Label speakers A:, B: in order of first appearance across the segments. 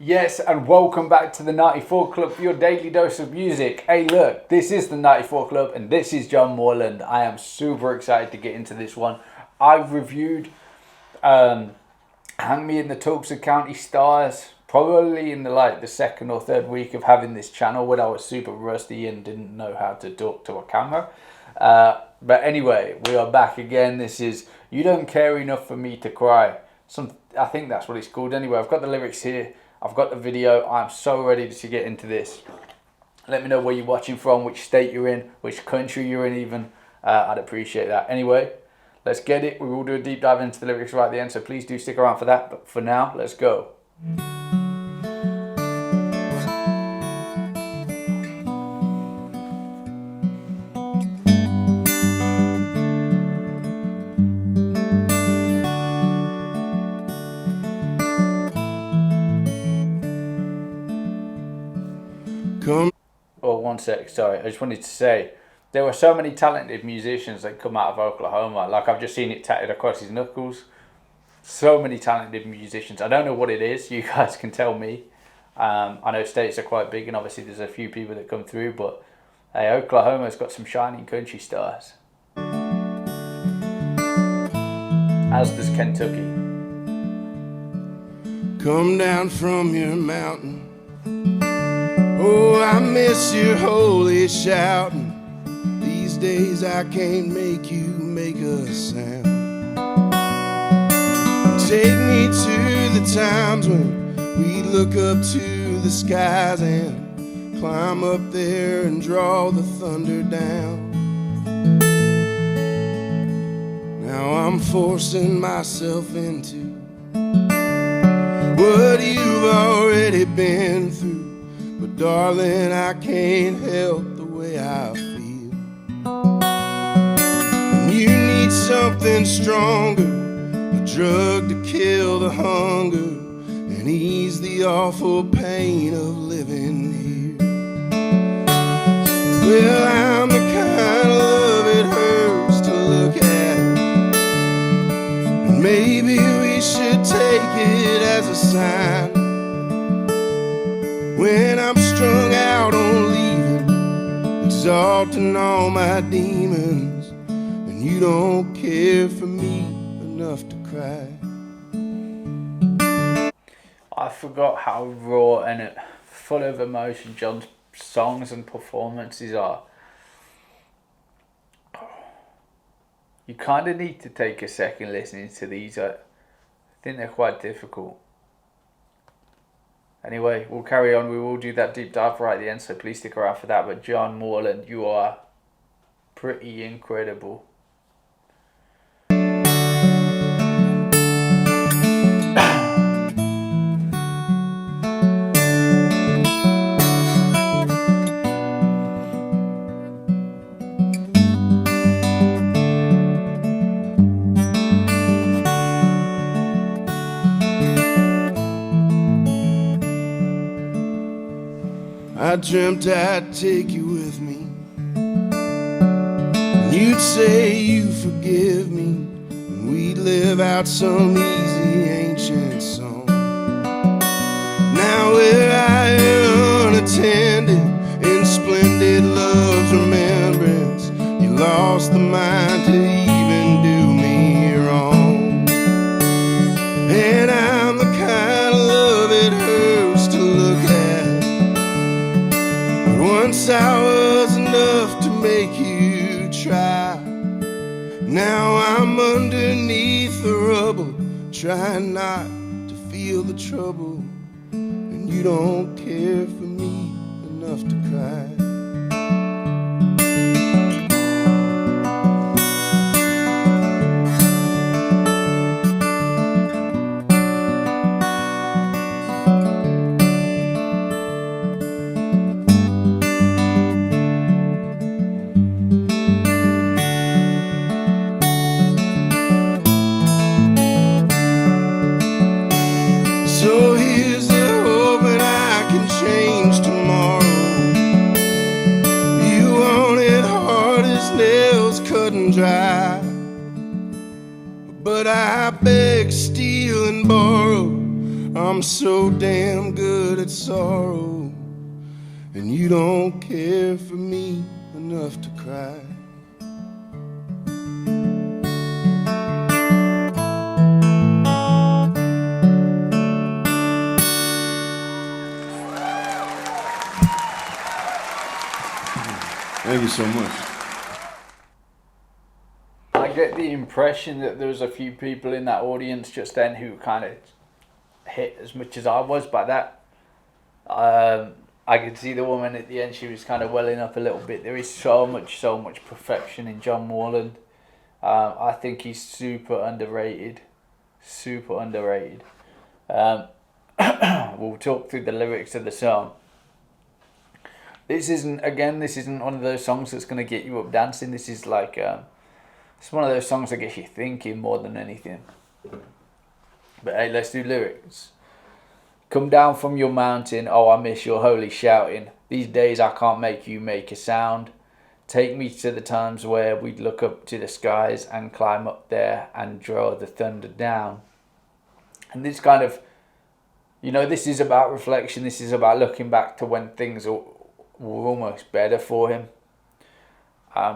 A: Yes, and welcome back to the 94 Club for your daily dose of music. Hey, look, this is the 94 Club, and this is John Moreland. I am super excited to get into this one. I've reviewed Hang Me in the Tulsa County Stars probably in the second or third week of having this channel when I was super rusty and didn't know how to talk to a camera. But anyway, we are back again. This is You Don't Care Enough for Me to Cry. I think that's what it's called. Anyway, I've got the lyrics here. I've got the video. I'm so ready to get into this. Let me know where you're watching from, which state you're in, which country you're in even. I'd appreciate that. Anyway, let's get it. We will do a deep dive into the lyrics right at the end, so please do stick around for that. But for now, let's go. Oh, one sec, sorry. I just wanted to say, there were so many talented musicians that come out of Oklahoma. Like, I've just seen it tatted across his knuckles. So many talented musicians. I don't know what it is. You guys can tell me. I know states are quite big, and obviously there's a few people that come through, but hey, Oklahoma's got some shining country stars. As does Kentucky.
B: Come down from your mountain. Oh, I miss your holy shouting. These days I can't make you make a sound. Take me to the times when we look up to the skies and climb up there and draw the thunder down. Now I'm forcing myself into what you've already been through. But darling, I can't help the way I feel. And you need something stronger, a drug to kill the hunger and ease the awful pain of living here. Well, I'm the kind of love it hurts to look at, and maybe we should take it as a sign. When I'm strung out on leaving, exalting all my demons, and you don't care for me enough to cry.
A: I forgot how raw and full of emotion John's songs and performances are. You kind of need to take a second listening to these. I think they're quite difficult. Anyway, we'll carry on. We will do that deep dive right at the end, so please stick around for that. But John Moreland, you are pretty incredible.
B: I dreamt I'd take you with me, and you'd say you forgive me, and we'd live out some easy ancient song. Now we're out here unattended in splendid love's remembrance. You lost the mind to even do me wrong. And I'm the kind of love it hurts to look at. Once I was enough to make you try. Now I'm underneath the rubble, trying not to feel the trouble. And you don't care for me enough to cry. So here's the hope that I can change tomorrow. You want it hard as nails cut and dry, but I beg, steal and borrow. I'm so damn good good at sorrow, and you don't care for me enough to cry. Thank you so much.
A: I get the impression that there was a few people in that audience just then who kind of hit as much as I was by that. I could see the woman at the end, she was kind of welling up a little bit. There is so much perfection in John Moreland. I think he's super underrated. Super underrated. We'll talk through the lyrics of the song. This isn't one of those songs that's going to get you up dancing. This is like, it's one of those songs that gets you thinking more than anything. But hey, let's do lyrics. Come down from your mountain, oh I miss your holy shouting. These days I can't make you make a sound. Take me to the times where we'd look up to the skies and climb up there and draw the thunder down. And this kind of, this is about reflection. This is about looking back to when things were almost better for him.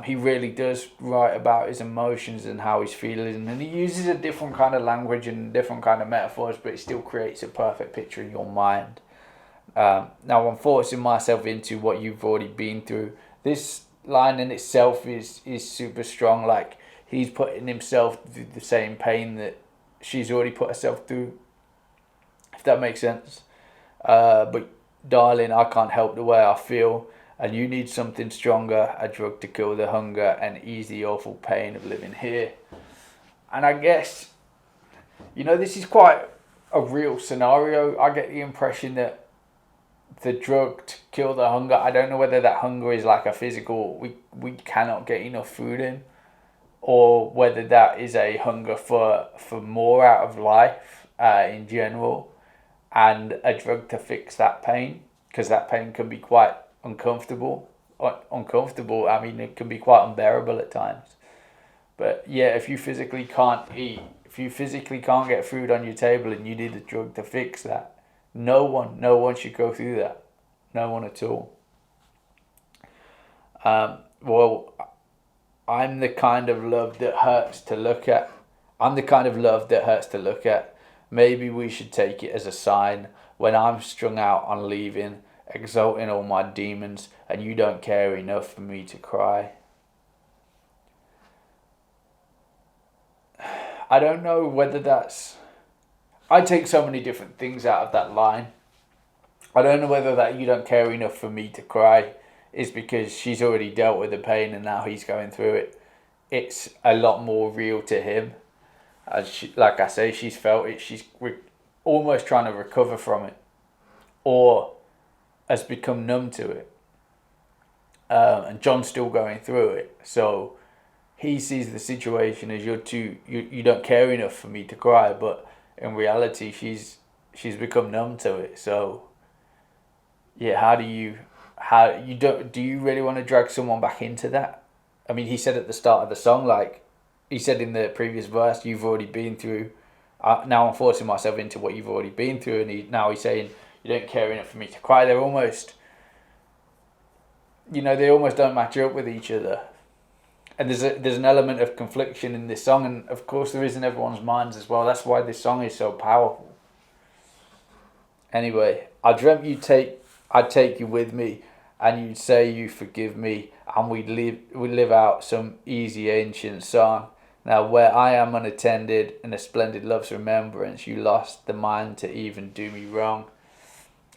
A: He really does write about his emotions and how he's feeling, and he uses a different kind of language and different kind of metaphors, but it still creates a perfect picture in your mind. Now I'm forcing myself into what you've already been through. This line in itself is super strong. Like, he's putting himself through the same pain that she's already put herself through, if that makes sense. But darling, I can't help the way I feel, and you need something stronger, a drug to kill the hunger and ease the awful pain of living here. And I guess, this is quite a real scenario. I get the impression that the drug to kill the hunger, I don't know whether that hunger is like a physical, we cannot get enough food in, or whether that is a hunger for more out of life in general, and a drug to fix that pain, because that pain can be quite uncomfortable. I mean, it can be quite unbearable at times. But yeah, if you physically can't eat, if you physically can't get food on your table and you need a drug to fix that, no one should go through that. No one at all. Well, I'm the kind of love that hurts to look at. Maybe we should take it as a sign when I'm strung out on leaving, exalting all my demons, and you don't care enough for me to cry. I don't know whether that's... I take so many different things out of that line. I don't know whether that you don't care enough for me to cry is because she's already dealt with the pain and now he's going through it. It's a lot more real to him. As she, like I say, she's felt it. She's almost trying to recover from it, or has become numb to it. And John's still going through it. So he sees the situation as you don't care enough for me to cry, but in reality, she's become numb to it. So yeah, do you really want to drag someone back into that? I mean, he said at the start of the song, like he said in the previous verse, you've already been through. Now I'm forcing myself into what you've already been through, and now he's saying you don't care enough for me to cry. They're almost, they almost don't match up with each other. And there's an element of confliction in this song, and of course there is in everyone's minds as well. That's why this song is so powerful. Anyway, I dreamt I'd take you with me, and you'd say you forgive me, and we'd live out some easy ancient song. Now where I am unattended in a splendid love's remembrance, you lost the mind to even do me wrong.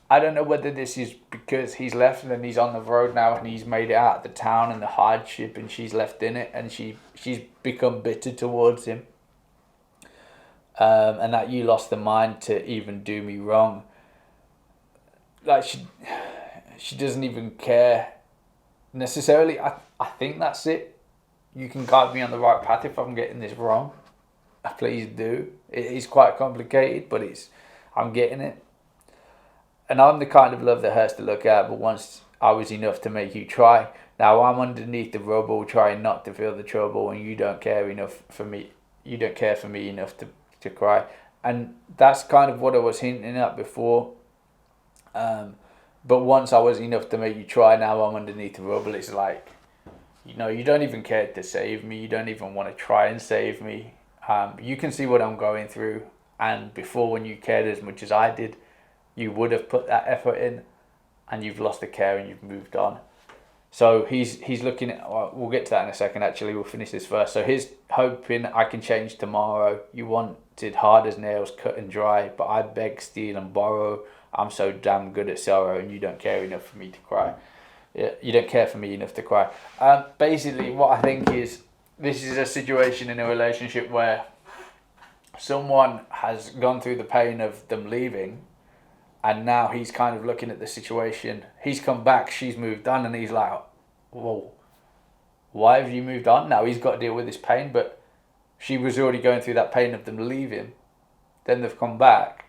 A: I don't know whether this is because he's left and then he's on the road now and he's made it out of the town and the hardship, and she's left in it and she's become bitter towards him. And that you lost the mind to even do me wrong. Like she doesn't even care necessarily. I think that's it. You can guide me on the right path if I'm getting this wrong. Please do. It is quite complicated, but I'm getting it. And I'm the kind of love that hurts to look at, but once I was enough to make you try. Now I'm underneath the rubble, trying not to feel the trouble, and you don't care enough for me. You don't care for me enough to cry. And that's kind of what I was hinting at before. But once I was enough to make you try, now I'm underneath the rubble. It's like, you know, you don't even care to save me. You don't even want to try and save me. You can see what I'm going through. And before, when you cared as much as I did, you would have put that effort in, and you've lost the care and you've moved on. So he's looking at, well, we'll get to that in a second actually, we'll finish this first. So he's hoping I can change tomorrow. You wanted hard as nails, cut and dry, but I beg, steal and borrow. I'm so damn good at sorrow, and you don't care enough for me to cry. Yeah, you don't care for me enough to cry. Basically what I think is, this is a situation in a relationship where someone has gone through the pain of them leaving, and now he's kind of looking at the situation. He's come back, she's moved on, and he's like, whoa, why have you moved on? Now he's got to deal with this pain, but she was already going through that pain of them leaving. Then they've come back.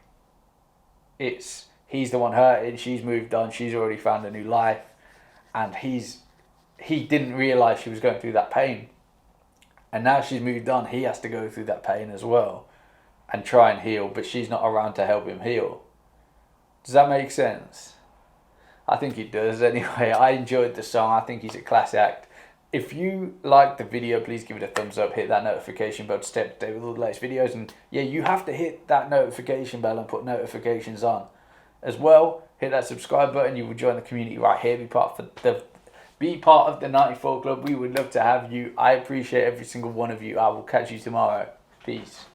A: He's the one hurting, she's moved on, she's already found a new life, and he didn't realise she was going through that pain. And now she's moved on, he has to go through that pain as well and try and heal, but she's not around to help him heal. Does that make sense? I think it does anyway. I enjoyed the song. I think he's a class act. If you liked the video, please give it a thumbs up. Hit that notification bell to stay up to date with all the latest videos. And yeah, you have to hit that notification bell and put notifications on. As well, hit that subscribe button. You will join the community right here. Be part of the 94 Club. We would love to have you. I appreciate every single one of you. I will catch you tomorrow. Peace.